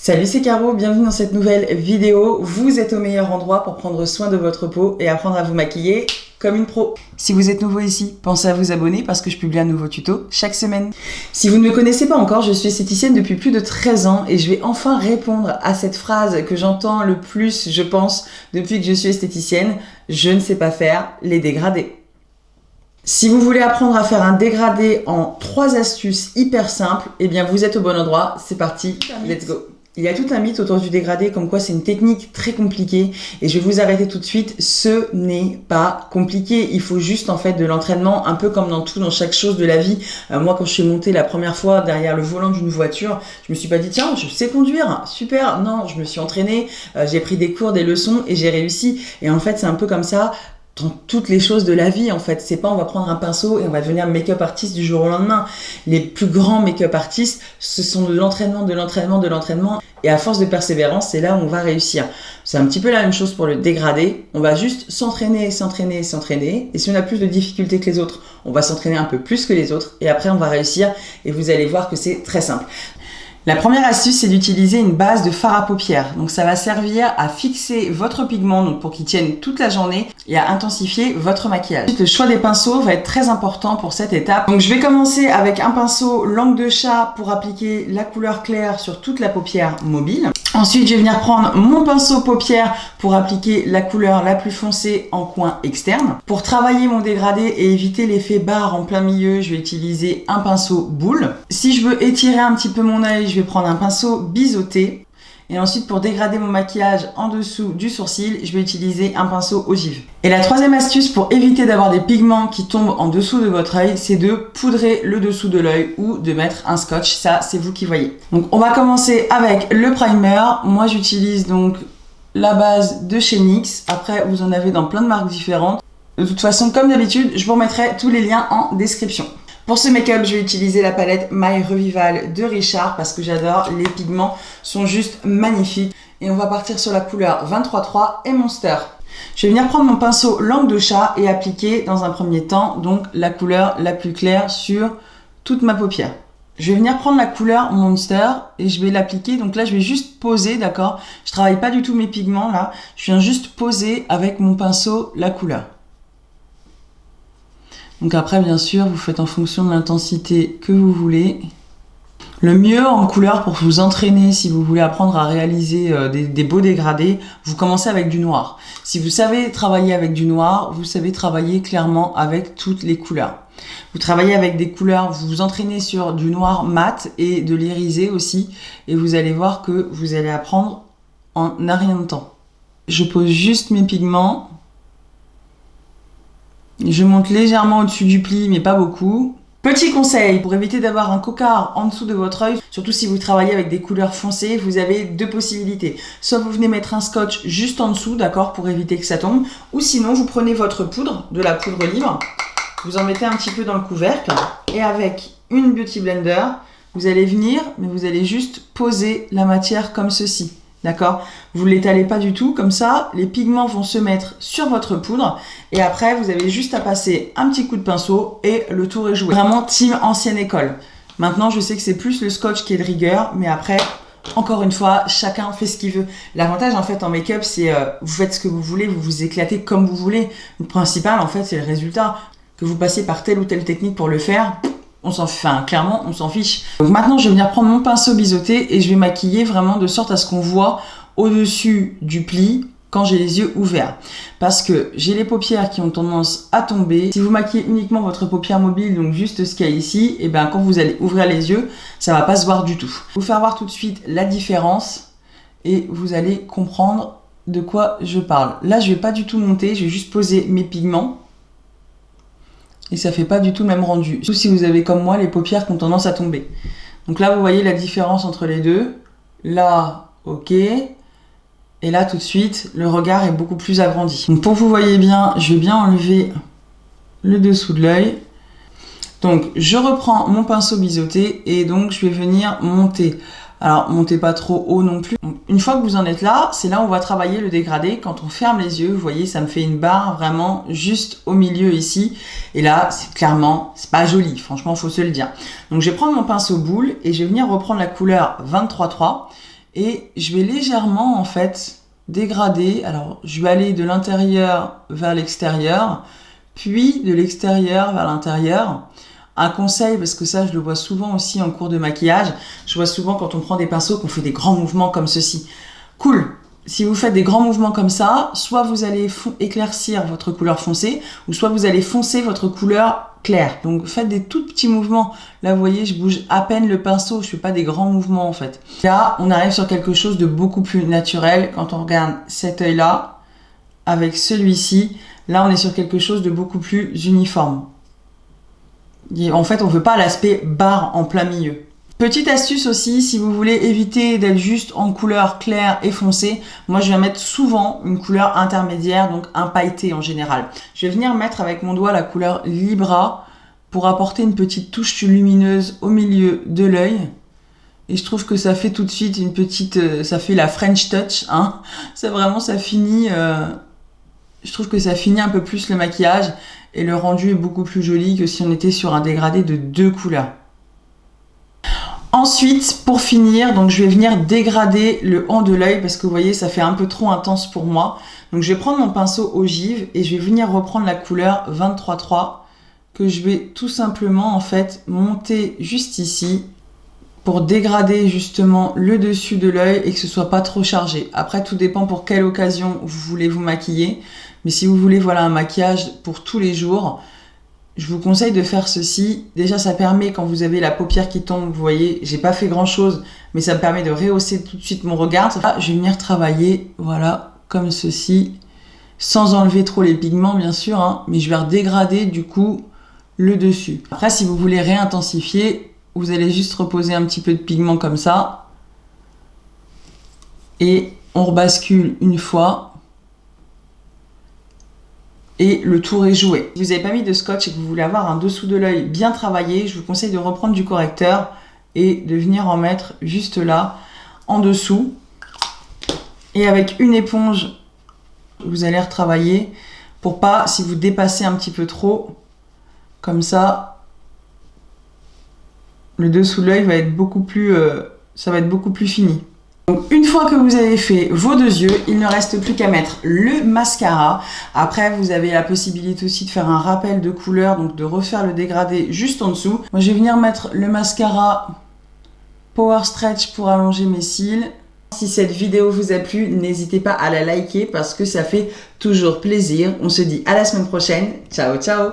Salut, c'est Caro, bienvenue dans cette nouvelle vidéo. Vous êtes au meilleur endroit pour prendre soin de votre peau et apprendre à vous maquiller comme une pro. Si vous êtes nouveau ici, pensez à vous abonner parce que je publie un nouveau tuto chaque semaine. Si vous ne me connaissez pas encore, je suis esthéticienne depuis plus de 13 ans et je vais enfin répondre à cette phrase que j'entends le plus, je pense, depuis que je suis esthéticienne. Je ne sais pas faire les dégradés. Si vous voulez apprendre à faire un dégradé en 3 astuces hyper simples, eh bien vous êtes au bon endroit. C'est parti, let's go. Il y a tout un mythe autour du dégradé comme quoi c'est une technique très compliquée et je vais vous arrêter tout de suite, ce n'est pas compliqué, il faut juste en fait de l'entraînement, un peu comme dans tout, dans chaque chose de la vie. Moi quand je suis montée la première fois derrière le volant d'une voiture, je me suis pas dit tiens je sais conduire, super, non, je me suis entraînée, j'ai pris des cours, des leçons et j'ai réussi. Et en fait c'est un peu comme ça dans toutes les choses de la vie en fait, c'est pas on va prendre un pinceau et on va devenir make-up artiste du jour au lendemain. Les plus grands make-up artistes, ce sont de l'entraînement, et à force de persévérance, c'est là où on va réussir. C'est un petit peu la même chose pour le dégradé, on va juste s'entraîner, et si on a plus de difficultés que les autres, on va s'entraîner un peu plus que les autres, et après on va réussir, et vous allez voir que c'est très simple. La première astuce, c'est d'utiliser une base de fard à paupières. Donc ça va servir à fixer votre pigment donc pour qu'il tienne toute la journée et à intensifier votre maquillage. Ensuite, le choix des pinceaux va être très important pour cette étape. Donc je vais commencer avec un pinceau langue de chat pour appliquer la couleur claire sur toute la paupière mobile. Ensuite, je vais venir prendre mon pinceau paupière pour appliquer la couleur la plus foncée en coin externe. Pour travailler mon dégradé et éviter l'effet barre en plein milieu, je vais utiliser un pinceau boule. Si je veux étirer un petit peu mon œil, je vais prendre un pinceau biseauté. Et ensuite, pour dégrader mon maquillage en dessous du sourcil, je vais utiliser un pinceau ogive. Et la troisième astuce pour éviter d'avoir des pigments qui tombent en dessous de votre œil, c'est de poudrer le dessous de l'œil ou de mettre un scotch. Ça, c'est vous qui voyez. Donc, on va commencer avec le primer. Moi, j'utilise donc la base de chez NYX. Après, vous en avez dans plein de marques différentes. De toute façon, comme d'habitude, je vous remettrai tous les liens en description. Pour ce make-up, je vais utiliser la palette My Revival de Richard parce que j'adore, les pigments sont juste magnifiques. Et on va partir sur la couleur 23-3 et Monster. Je vais venir prendre mon pinceau langue de chat et appliquer dans un premier temps donc la couleur la plus claire sur toute ma paupière. Je vais venir prendre la couleur Monster et je vais l'appliquer. Donc là, je vais juste poser, d'accord? Je travaille pas du tout mes pigments là. Je viens juste poser avec mon pinceau la couleur. Donc après, bien sûr, vous faites en fonction de l'intensité que vous voulez. Le mieux en couleur pour vous entraîner, si vous voulez apprendre à réaliser des beaux dégradés, vous commencez avec du noir. Si vous savez travailler avec du noir, vous savez travailler clairement avec toutes les couleurs. Vous travaillez avec des couleurs, vous vous entraînez sur du noir mat et de l'irisé aussi, et vous allez voir que vous allez apprendre en un rien de temps. Je pose juste mes pigments. Je monte légèrement au-dessus du pli, mais pas beaucoup. Petit conseil, pour éviter d'avoir un cocard en dessous de votre œil, surtout si vous travaillez avec des couleurs foncées, vous avez 2 possibilités. Soit vous venez mettre un scotch juste en dessous, d'accord, pour éviter que ça tombe, ou sinon vous prenez votre poudre, de la poudre libre, vous en mettez un petit peu dans le couvercle, et avec une Beauty Blender, vous allez venir, mais vous allez juste poser la matière comme ceci. D'accord? Vous ne l'étalez pas du tout, comme ça, les pigments vont se mettre sur votre poudre et après, vous avez juste à passer un petit coup de pinceau et le tour est joué. Vraiment team ancienne école. Maintenant, je sais que c'est plus le scotch qui est de rigueur, mais après, encore une fois, chacun fait ce qu'il veut. L'avantage, en fait, en make-up, c'est vous faites ce que vous voulez, vous vous éclatez comme vous voulez. Le principal, en fait, c'est le résultat. Que vous passiez par telle ou telle technique pour le faire, clairement, on s'en fiche. Donc maintenant, je vais venir prendre mon pinceau biseauté et je vais maquiller vraiment de sorte à ce qu'on voit au-dessus du pli quand j'ai les yeux ouverts. Parce que j'ai les paupières qui ont tendance à tomber. Si vous maquillez uniquement votre paupière mobile, donc juste ce qu'il y a ici, et bien quand vous allez ouvrir les yeux, ça va pas se voir du tout. Je vais vous faire voir tout de suite la différence et vous allez comprendre de quoi je parle. Là, je vais pas du tout monter, je vais juste poser mes pigments. Et ça fait pas du tout le même rendu. Surtout si vous avez comme moi les paupières qui ont tendance à tomber. Donc là vous voyez la différence entre les deux. Là, ok. Et là tout de suite, le regard est beaucoup plus agrandi. Donc pour que vous voyez bien, je vais bien enlever le dessous de l'œil. Donc je reprends mon pinceau biseauté et donc je vais venir monter. Alors, montez pas trop haut non plus. Donc, une fois que vous en êtes là, c'est là où on va travailler le dégradé. Quand on ferme les yeux, vous voyez, ça me fait une barre vraiment juste au milieu ici. Et là, c'est clairement, c'est pas joli. Franchement, faut se le dire. Donc, je vais prendre mon pinceau boule et je vais venir reprendre la couleur 23-3. Et je vais légèrement en fait dégrader. Alors je vais aller de l'intérieur vers l'extérieur, puis de l'extérieur vers l'intérieur. Un conseil, parce que ça je le vois souvent aussi en cours de maquillage, je vois souvent quand on prend des pinceaux qu'on fait des grands mouvements comme ceci. Cool! Si vous faites des grands mouvements comme ça, soit vous allez éclaircir votre couleur foncée, ou soit vous allez foncer votre couleur claire. Donc faites des tout petits mouvements. Là vous voyez, je bouge à peine le pinceau, je fais pas des grands mouvements en fait. Là, on arrive sur quelque chose de beaucoup plus naturel. Quand on regarde cet œil-là, avec celui-ci, là on est sur quelque chose de beaucoup plus uniforme. Et en fait, on veut pas l'aspect barre en plein milieu. Petite astuce aussi, si vous voulez éviter d'être juste en couleur claire et foncée, moi je vais mettre souvent une couleur intermédiaire, donc un pailleté en général. Je vais venir mettre avec mon doigt la couleur Libra pour apporter une petite touche lumineuse au milieu de l'œil. Et je trouve que ça fait tout de suite une petite... ça fait la French touch, hein. Ça vraiment, ça finit... je trouve que ça finit un peu plus le maquillage et le rendu est beaucoup plus joli que si on était sur un dégradé de 2 couleurs. Ensuite, pour finir, donc je vais venir dégrader le haut de l'œil parce que vous voyez, ça fait un peu trop intense pour moi. Donc je vais prendre mon pinceau ogive et je vais venir reprendre la couleur 23-3 que je vais tout simplement en fait monter juste ici pour dégrader justement le dessus de l'œil et que ce soit pas trop chargé. Après, tout dépend pour quelle occasion vous voulez vous maquiller. Mais si vous voulez voilà un maquillage pour tous les jours, je vous conseille de faire ceci. Déjà, ça permet, quand vous avez la paupière qui tombe, vous voyez, j'ai pas fait grand chose, mais ça me permet de rehausser tout de suite mon regard. Là, je vais venir travailler, voilà, comme ceci, sans enlever trop les pigments, bien sûr, hein, mais je vais redégrader, du coup, le dessus. Après, si vous voulez réintensifier, vous allez juste reposer un petit peu de pigment comme ça. Et on rebascule une fois. Et le tour est joué. Si vous n'avez pas mis de scotch et que vous voulez avoir un dessous de l'œil bien travaillé, je vous conseille de reprendre du correcteur et de venir en mettre juste là, en dessous. Et avec une éponge, vous allez retravailler pour pas, si vous dépassez un petit peu trop, comme ça, le dessous de l'œil va être beaucoup plus, ça va être beaucoup plus fini. Donc une fois que vous avez fait vos 2 yeux, il ne reste plus qu'à mettre le mascara. Après, vous avez la possibilité aussi de faire un rappel de couleur, donc de refaire le dégradé juste en dessous. Moi, je vais venir mettre le mascara Power Stretch pour allonger mes cils. Si cette vidéo vous a plu, n'hésitez pas à la liker parce que ça fait toujours plaisir. On se dit à la semaine prochaine. Ciao, ciao!